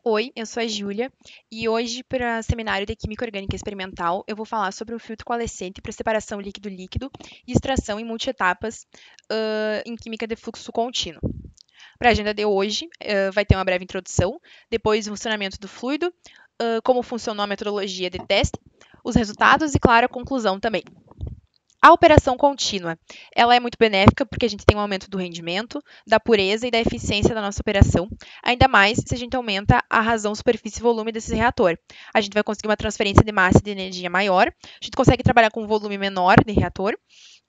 Oi, eu sou a Júlia e hoje, para o seminário de Química Orgânica Experimental, eu vou falar sobre o filtro coalescente para separação líquido-líquido e extração em multietapas em química de fluxo contínuo. Para a agenda de hoje, vai ter uma breve introdução, depois o funcionamento do fluido, como funcionou a metodologia de teste, os resultados e, claro, a conclusão também. A operação contínua, ela é muito benéfica porque a gente tem um aumento do rendimento, da pureza e da eficiência da nossa operação, ainda mais se a gente aumenta a razão, superfície e volume desse reator. A gente vai conseguir uma transferência de massa e de energia maior, a gente consegue trabalhar com um volume menor de reator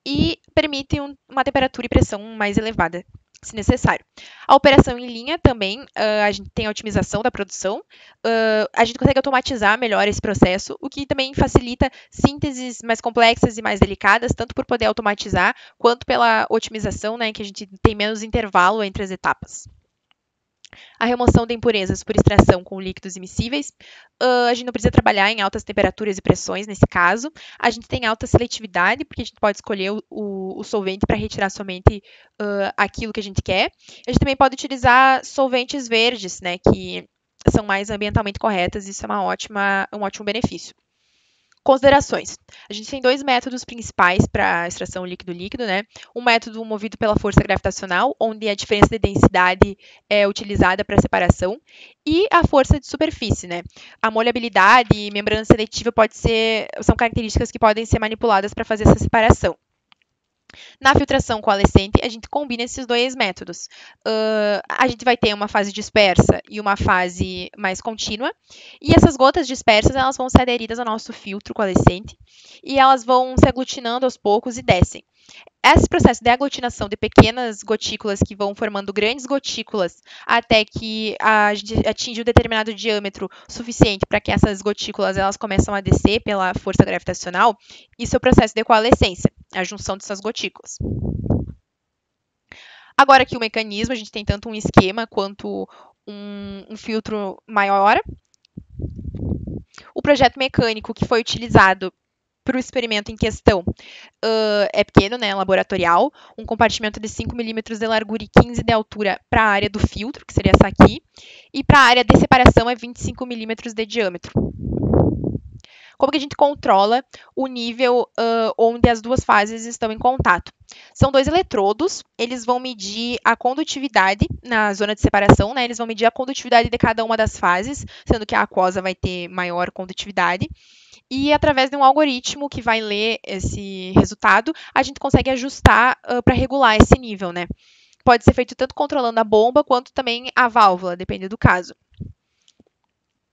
e permite uma temperatura e pressão mais elevada, se necessário. A operação em linha também, a gente tem a otimização da produção, a gente consegue automatizar melhor esse processo, o que também facilita sínteses mais complexas e mais delicadas, tanto por poder automatizar, quanto pela otimização, né, que a gente tem menos intervalo entre as etapas. A remoção de impurezas por extração com líquidos immiscíveis. A gente não precisa trabalhar em altas temperaturas e pressões nesse caso. A gente tem alta seletividade, porque a gente pode escolher o solvente para retirar somente aquilo que a gente quer. A gente também pode utilizar solventes verdes, né, que são mais ambientalmente corretas, e isso é um ótimo benefício. Considerações. A gente tem dois métodos principais para extração líquido-líquido, né? Um método movido pela força gravitacional, onde a diferença de densidade é utilizada para separação, e a força de superfície, né? A molhabilidade e membrana seletiva são características que podem ser manipuladas para fazer essa separação. Na filtração coalescente, a gente combina esses dois métodos. A gente vai ter uma fase dispersa e uma fase mais contínua. E essas gotas dispersas, elas vão ser aderidas ao nosso filtro coalescente e elas vão se aglutinando aos poucos e descem. Esse processo de aglutinação de pequenas gotículas que vão formando grandes gotículas até que a gente atinge um determinado diâmetro suficiente para que essas gotículas elas começam a descer pela força gravitacional, isso é o processo de coalescência, a junção dessas gotículas. Agora aqui o mecanismo, a gente tem tanto um esquema quanto um filtro maior. O projeto mecânico que foi utilizado para o experimento em questão é pequeno, né, laboratorial, um compartimento de 5 milímetros de largura e 15 de altura para a área do filtro, que seria essa aqui, e para a área de separação é 25 milímetros de diâmetro. Como que a gente controla o nível onde as duas fases estão em contato? São dois eletrodos, eles vão medir a condutividade na zona de separação, né? Eles vão medir a condutividade de cada uma das fases, sendo que a aquosa vai ter maior condutividade. E através de um algoritmo que vai ler esse resultado, a gente consegue ajustar para regular esse nível, né? Pode ser feito tanto controlando a bomba quanto também a válvula, depende do caso.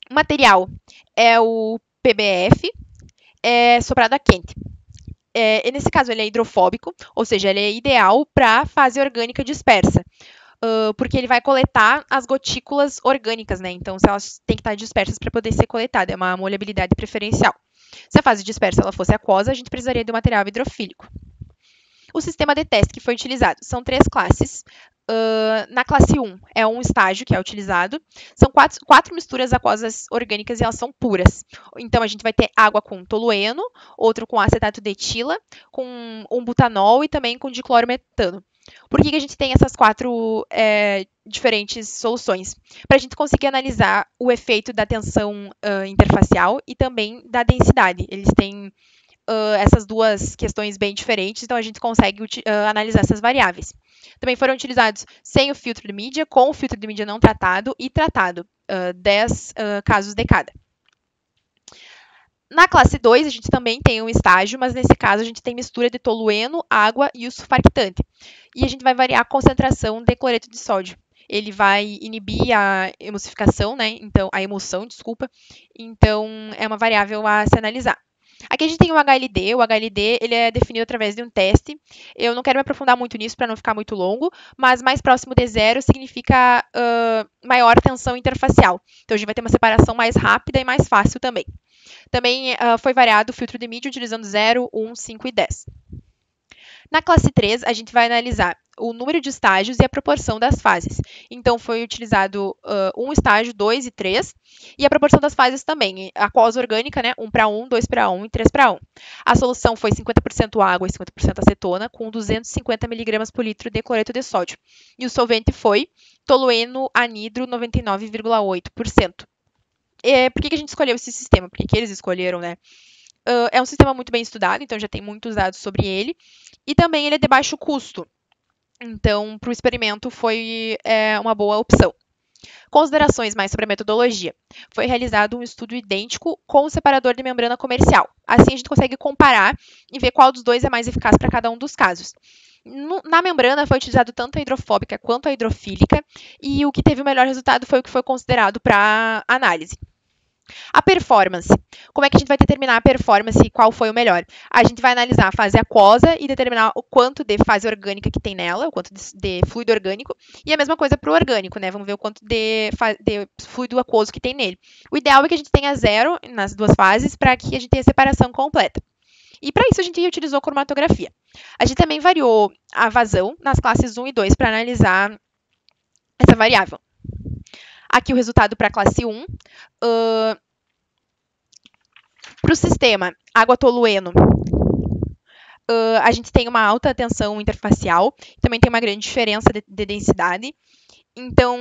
O material é o PBF, soprado a quente. E nesse caso, ele é hidrofóbico, ou seja, ele é ideal para a fase orgânica dispersa, porque ele vai coletar as gotículas orgânicas, né? Então, se elas têm que estar dispersas para poder ser coletada, é uma molhabilidade preferencial. Se a fase dispersa ela fosse aquosa, a gente precisaria de um material hidrofílico. O sistema de teste que foi utilizado são 3 classes. Na classe 1 é um estágio que é utilizado. São quatro misturas aquosas orgânicas e elas são puras. Então, a gente vai ter água com tolueno, outro com acetato de etila, com um butanol e também com diclorometano. Por que a gente tem essas 4 diferentes soluções? Para a gente conseguir analisar o efeito da tensão interfacial e também da densidade. Eles têm essas duas questões bem diferentes, então a gente consegue analisar essas variáveis. Também foram utilizados sem o filtro de mídia, com o filtro de mídia não tratado e tratado, 10 casos de cada. Na classe 2, a gente também tem um estágio, mas nesse caso a gente tem mistura de tolueno, água e o surfactante. E a gente vai variar a concentração de cloreto de sódio. Ele vai inibir a emulsificação, né? Então, a emulsão, desculpa. Então, é uma variável a se analisar. Aqui a gente tem o HLD. O HLD ele é definido através de um teste. Eu não quero me aprofundar muito nisso para não ficar muito longo, mas mais próximo de zero significa maior tensão interfacial. Então, a gente vai ter uma separação mais rápida e mais fácil também. Também foi variado o filtro de mídia utilizando 0, 1, 5 e 10. Na classe 3, a gente vai analisar o número de estágios e a proporção das fases. Então, foi utilizado um estágio, 2 e 3, e a proporção das fases também. Aquosa orgânica, né, 1:1, 2:1 e 3:1. A solução foi 50% água e 50% acetona, com 250 mg por litro de cloreto de sódio. E o solvente foi tolueno anidro, 99,8%. Por que a gente escolheu esse sistema? Por que eles escolheram, né? É um sistema muito bem estudado, então já tem muitos dados sobre ele. E também ele é de baixo custo. Então, para o experimento foi uma boa opção. Considerações mais sobre a metodologia. Foi realizado um estudo idêntico com o separador de membrana comercial. Assim, a gente consegue comparar e ver qual dos dois é mais eficaz para cada um dos casos. Na membrana foi utilizado tanto a hidrofóbica quanto a hidrofílica, e o que teve o melhor resultado foi o que foi considerado para análise. A performance. Como é que a gente vai determinar a performance e qual foi o melhor? A gente vai analisar a fase aquosa e determinar o quanto de fase orgânica que tem nela, o quanto de fluido orgânico, e a mesma coisa para o orgânico, né? Vamos ver o quanto de fluido aquoso que tem nele. O ideal é que a gente tenha 0 nas duas fases para que a gente tenha separação completa. E para isso a gente utilizou cromatografia. A gente também variou a vazão nas classes 1 e 2 para analisar essa variável. Aqui o resultado para a classe 1. Para o sistema água-tolueno, a gente tem uma alta tensão interfacial, também tem uma grande diferença de densidade. Então,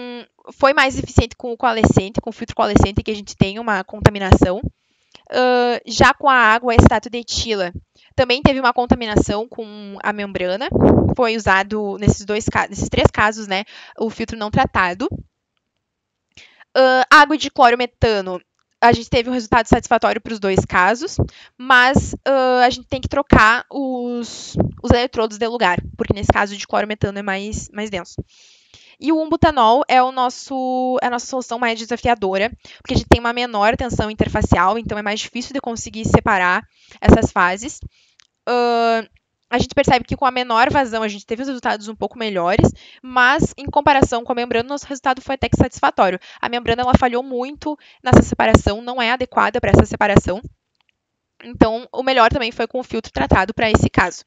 foi mais eficiente com o coalescente, com o filtro coalescente, que a gente tem uma contaminação. Já com a água estato de etila, também teve uma contaminação com a membrana. Foi usado nesses 3 casos, né, o filtro não tratado. Água de clorometano, a gente teve um resultado satisfatório para os 2 casos, mas a gente tem que trocar os eletrodos de lugar, porque nesse caso de clorometano é mais denso. E o umbutanol é a nossa solução mais desafiadora, porque a gente tem uma menor tensão interfacial, então é mais difícil de conseguir separar essas fases. A gente percebe que com a menor vazão a gente teve os resultados um pouco melhores, mas em comparação com a membrana, nosso resultado foi até que satisfatório. A membrana ela falhou muito nessa separação, não é adequada para essa separação. Então, o melhor também foi com o filtro tratado para esse caso.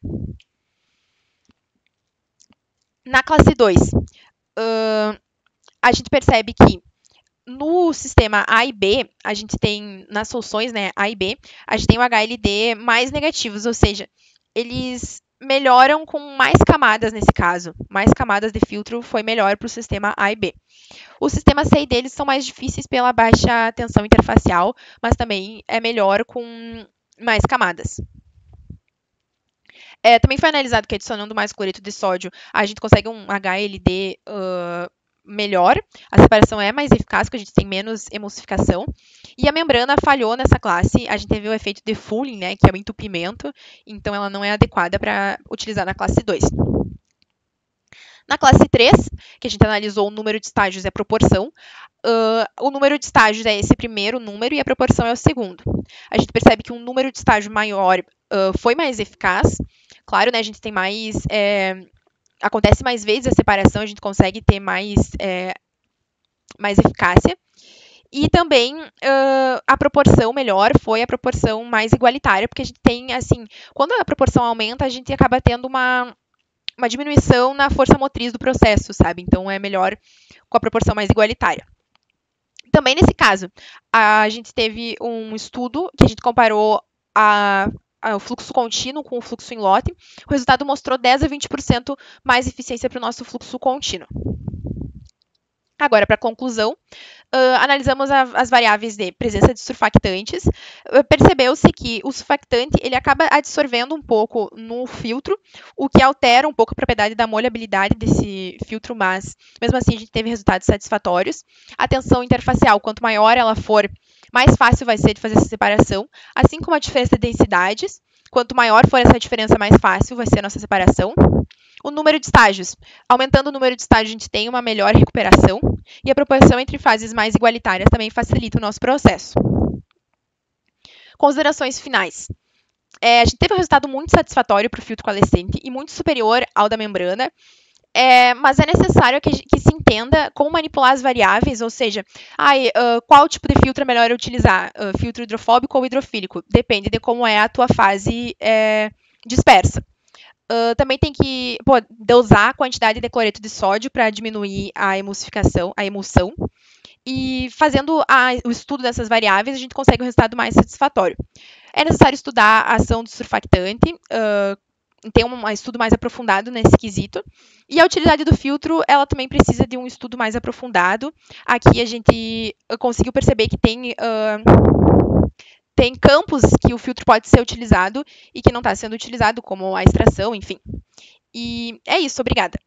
Na classe 2, a gente percebe que no sistema A e B, a gente tem, nas soluções, né, A e B, a gente tem o HLD mais negativos, ou seja, eles melhoram com mais camadas nesse caso. Mais camadas de filtro foi melhor para o sistema A e B. O sistema C e D eles são mais difíceis pela baixa tensão interfacial, mas também é melhor com mais camadas. Também foi analisado que adicionando mais cloreto de sódio, a gente consegue um HLD melhor, a separação é mais eficaz, porque a gente tem menos emulsificação. E a membrana falhou nessa classe, a gente teve o efeito de Fulling, né, que é o entupimento, então ela não é adequada para utilizar na classe 2. Na classe 3, que a gente analisou o número de estágios e a proporção, o número de estágios é esse primeiro número e a proporção é o segundo. A gente percebe que um número de estágio maior foi mais eficaz. Claro, né, a gente tem mais... acontece mais vezes a separação, a gente consegue ter mais eficácia. E também a proporção melhor foi a proporção mais igualitária, porque a gente tem, assim, quando a proporção aumenta, a gente acaba tendo uma diminuição na força motriz do processo, sabe? Então, é melhor com a proporção mais igualitária. Também nesse caso, a gente teve um estudo que a gente comparou o fluxo contínuo com o fluxo em lote. O resultado mostrou 10 a 20% mais eficiência para o nosso fluxo contínuo. Agora, para conclusão, analisamos as variáveis de presença de surfactantes. Percebeu-se que o surfactante ele acaba absorvendo um pouco no filtro, o que altera um pouco a propriedade da molhabilidade desse filtro, mas mesmo assim a gente teve resultados satisfatórios. A tensão interfacial, quanto maior ela for, mais fácil vai ser de fazer essa separação, assim como a diferença de densidades. Quanto maior for essa diferença, mais fácil vai ser a nossa separação. O número de estágios. Aumentando o número de estágios, a gente tem uma melhor recuperação. E a proporção entre fases mais igualitárias também facilita o nosso processo. Considerações finais. A gente teve um resultado muito satisfatório para o filtro coalescente e muito superior ao da membrana. Mas é necessário que se entenda como manipular as variáveis, ou seja, qual tipo de filtro é melhor utilizar, filtro hidrofóbico ou hidrofílico? Depende de como é a tua fase dispersa. Também tem que dosar a quantidade de cloreto de sódio para diminuir a emulsificação, a emulsão. E fazendo o estudo dessas variáveis, a gente consegue um resultado mais satisfatório. É necessário estudar a ação do surfactante, ter um estudo mais aprofundado nesse quesito. E a utilidade do filtro, ela também precisa de um estudo mais aprofundado. Aqui a gente conseguiu perceber que tem campos que o filtro pode ser utilizado e que não está sendo utilizado, como a extração, enfim. E é isso, obrigada.